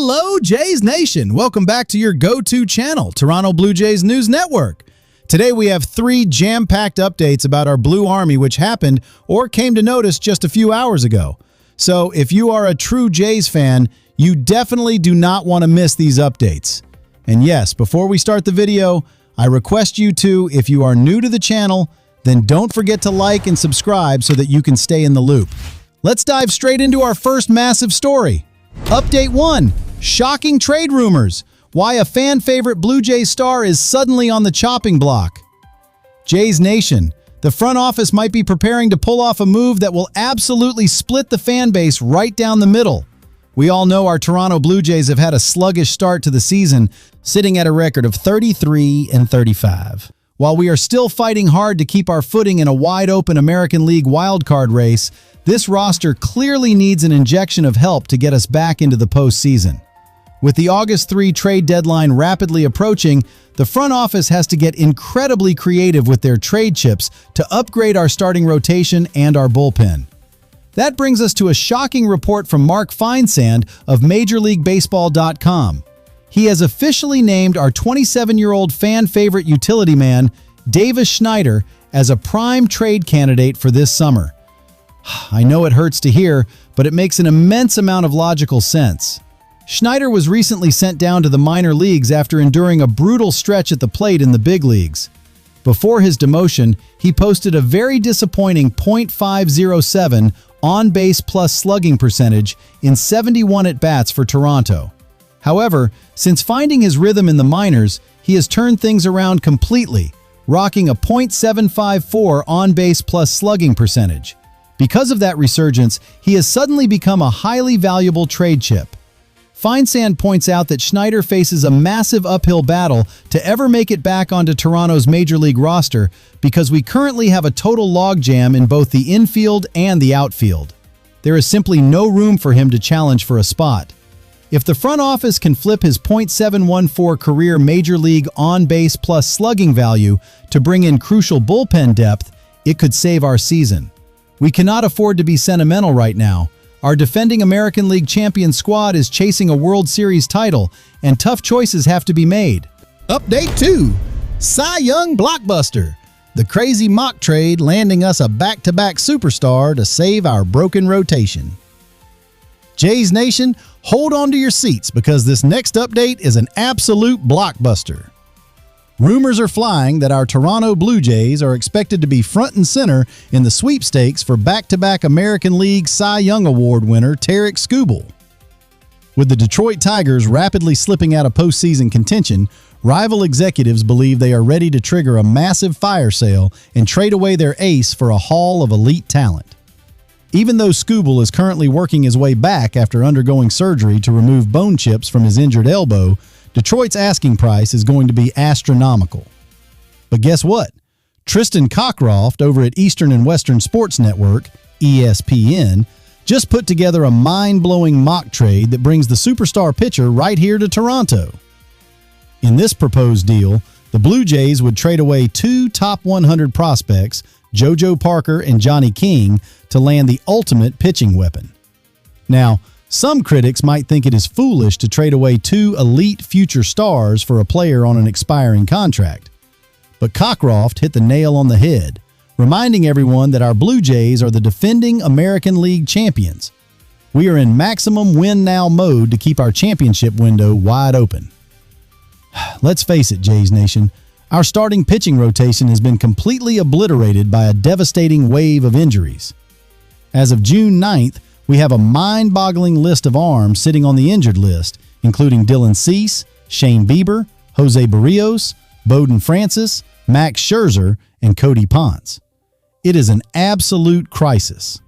Hello, Jays Nation. Welcome back to your go-to channel, Toronto Blue Jays News Network. Today we have 3 jam-packed updates about our Blue Army which happened or came to notice just a few hours ago. So if you are a true Jays fan, you definitely do not want to miss these updates. And yes, before we start the video, I request you to, if you are new to the channel, then don't forget to like and subscribe so that you can stay in the loop. Let's dive straight into our first massive story. Update 1. Shocking trade rumors. Why a fan-favorite Blue Jays star is suddenly on the chopping block. Jays Nation. The front office might be preparing to pull off a move that will absolutely split the fan base right down the middle. We all know our Toronto Blue Jays have had a sluggish start to the season, sitting at a record of 33-35. While we are still fighting hard to keep our footing in a wide-open American League wildcard race, this roster clearly needs an injection of help to get us back into the postseason. With the August 3 trade deadline rapidly approaching, the front office has to get incredibly creative with their trade chips to upgrade our starting rotation and our bullpen. That brings us to a shocking report from Mark Feinsand of MajorLeagueBaseball.com. He has officially named our 27-year-old fan-favorite utility man, Davis Schneider, as a prime trade candidate for this summer. I know it hurts to hear, but it makes an immense amount of logical sense. Schneider was recently sent down to the minor leagues after enduring a brutal stretch at the plate in the big leagues. Before his demotion, he posted a very disappointing .507 on-base plus slugging percentage in 71 at-bats for Toronto. However, since finding his rhythm in the minors, he has turned things around completely, rocking a .754 on-base plus slugging percentage. Because of that resurgence, he has suddenly become a highly valuable trade chip. Feinsand points out that Schneider faces a massive uphill battle to ever make it back onto Toronto's Major League roster because we currently have a total logjam in both the infield and the outfield. There is simply no room for him to challenge for a spot. If the front office can flip his .714 career Major League on-base plus slugging value to bring in crucial bullpen depth, it could save our season. We cannot afford to be sentimental right now. Our defending American League champion squad is chasing a World Series title, and tough choices have to be made. Update 2. Cy Young Blockbuster. The crazy mock trade landing us a back-to-back superstar to save our broken rotation. Jays Nation, hold on to your seats because this next update is an absolute blockbuster. Rumors are flying that our Toronto Blue Jays are expected to be front and center in the sweepstakes for back-to-back American League Cy Young Award winner Tarik Skubal. With the Detroit Tigers rapidly slipping out of postseason contention, rival executives believe they are ready to trigger a massive fire sale and trade away their ace for a haul of elite talent. Even though Skubal is currently working his way back after undergoing surgery to remove bone chips from his injured elbow, Detroit's asking price is going to be astronomical. But guess what? Tristan Cockcroft over at Eastern and Western Sports Network, ESPN, just put together a mind-blowing mock trade that brings the superstar pitcher right here to Toronto. In this proposed deal, the Blue Jays would trade away 2 top 100 prospects, JoJo Parker and Johnny King, to land the ultimate pitching weapon. Now, some critics might think it is foolish to trade away 2 elite future stars for a player on an expiring contract. But Cockcroft hit the nail on the head, reminding everyone that our Blue Jays are the defending American League champions. We are in maximum win-now mode to keep our championship window wide open. Let's face it, Jays Nation, our starting pitching rotation has been completely obliterated by a devastating wave of injuries. As of June 9th, we have a mind-boggling list of arms sitting on the injured list, including Dylan Cease, Shane Bieber, Jose Barrios, Bowden Francis, Max Scherzer, and Cody Ponce. It is an absolute crisis.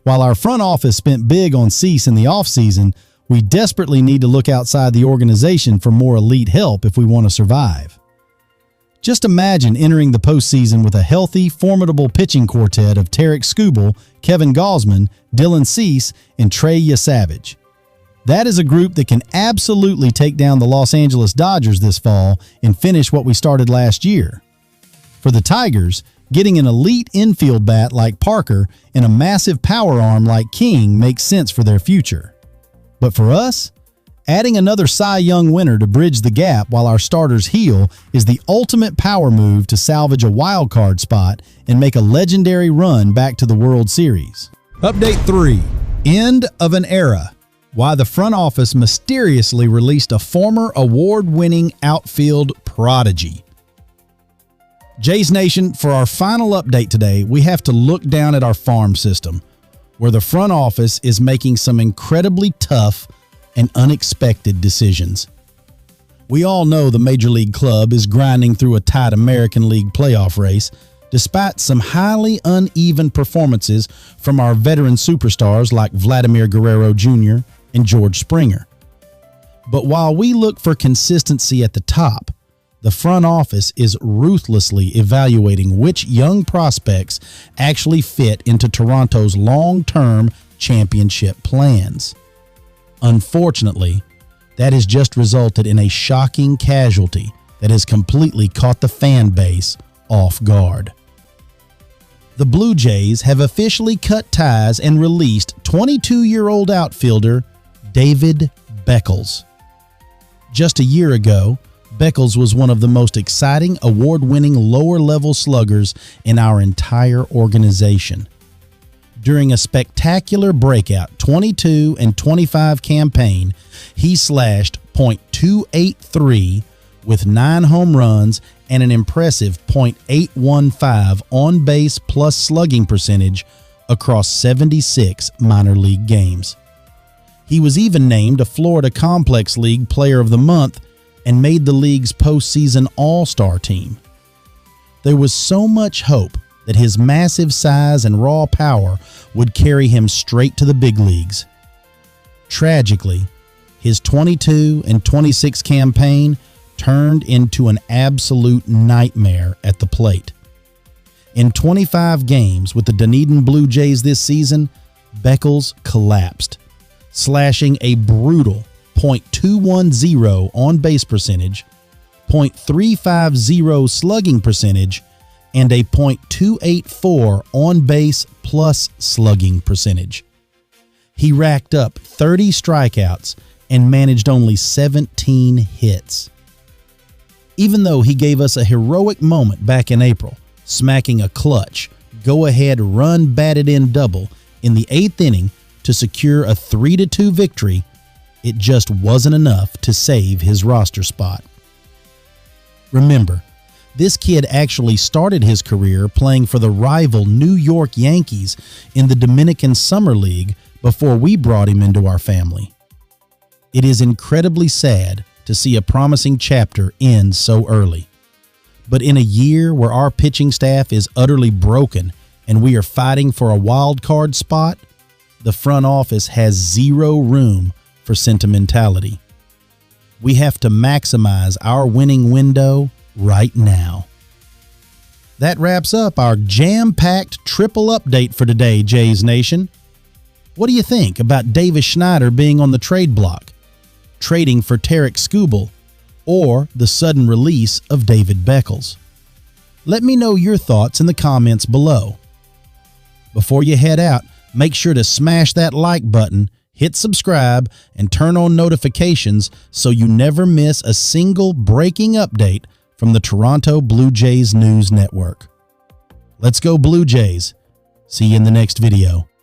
While our front office spent big on Cease in the offseason, we desperately need to look outside the organization for more elite help if we want to survive. Just imagine entering the postseason with a healthy, formidable pitching quartet of Tarik Skubal, Kevin Gausman, Dylan Cease, and Trey Yesavage. That is a group that can absolutely take down the Los Angeles Dodgers this fall and finish what we started last year. For the Tigers, getting an elite infield bat like Parker and a massive power arm like King makes sense for their future. But for us, Adding another Cy Young winner to bridge the gap while our starters heal is the ultimate power move to salvage a wild card spot and make a legendary run back to the World Series. Update 3. End of an era. Why the front office mysteriously released a former award-winning outfield prodigy. Jays Nation, for our final update today, we have to look down at our farm system, where the front office is making some incredibly tough and unexpected decisions. We all know the Major League club is grinding through a tight American League playoff race, despite some highly uneven performances from our veteran superstars like Vladimir Guerrero Jr. and George Springer. But while we look for consistency at the top, the front office is ruthlessly evaluating which young prospects actually fit into Toronto's long-term championship plans. Unfortunately, that has just resulted in a shocking casualty that has completely caught the fan base off guard. The Blue Jays have officially cut ties and released 22-year-old outfielder David Beckles. Just a year ago, Beckles was one of the most exciting award-winning lower-level sluggers in our entire organization. During a spectacular breakout 22 and 25 campaign, he slashed .283 with 9 home runs and an impressive .815 on-base plus slugging percentage across 76 minor league games. He was even named a Florida Complex League Player of the Month and made the league's postseason All-Star team. There was so much hope that his massive size and raw power would carry him straight to the big leagues. Tragically, his 22 and 26 campaign turned into an absolute nightmare at the plate. In 25 games with the Dunedin Blue Jays this season, Beckles collapsed, slashing a brutal .210 on-base percentage, .350 slugging percentage, and a .284 on-base plus slugging percentage. He racked up 30 strikeouts and managed only 17 hits. Even though he gave us a heroic moment back in April, smacking a clutch, go-ahead run batted in double in the 8th inning to secure a 3-2 victory, it just wasn't enough to save his roster spot. Remember, this kid actually started his career playing for the rival New York Yankees in the Dominican Summer League before we brought him into our family. It is incredibly sad to see a promising chapter end so early. But in a year where our pitching staff is utterly broken and we are fighting for a wild card spot, the front office has zero room for sentimentality. We have to maximize our winning window right now. That wraps up our jam-packed triple update for today, Jays Nation. What do you think about Davis Schneider being on the trade block, trading for Tarik Skubal, or the sudden release of David Beckles? Let me know your thoughts in the comments below. Before you head out, make sure to smash that like button, hit subscribe, and turn on notifications so you never miss a single breaking update from the Toronto Blue Jays News Network. Let's go Blue Jays. See you in the next video.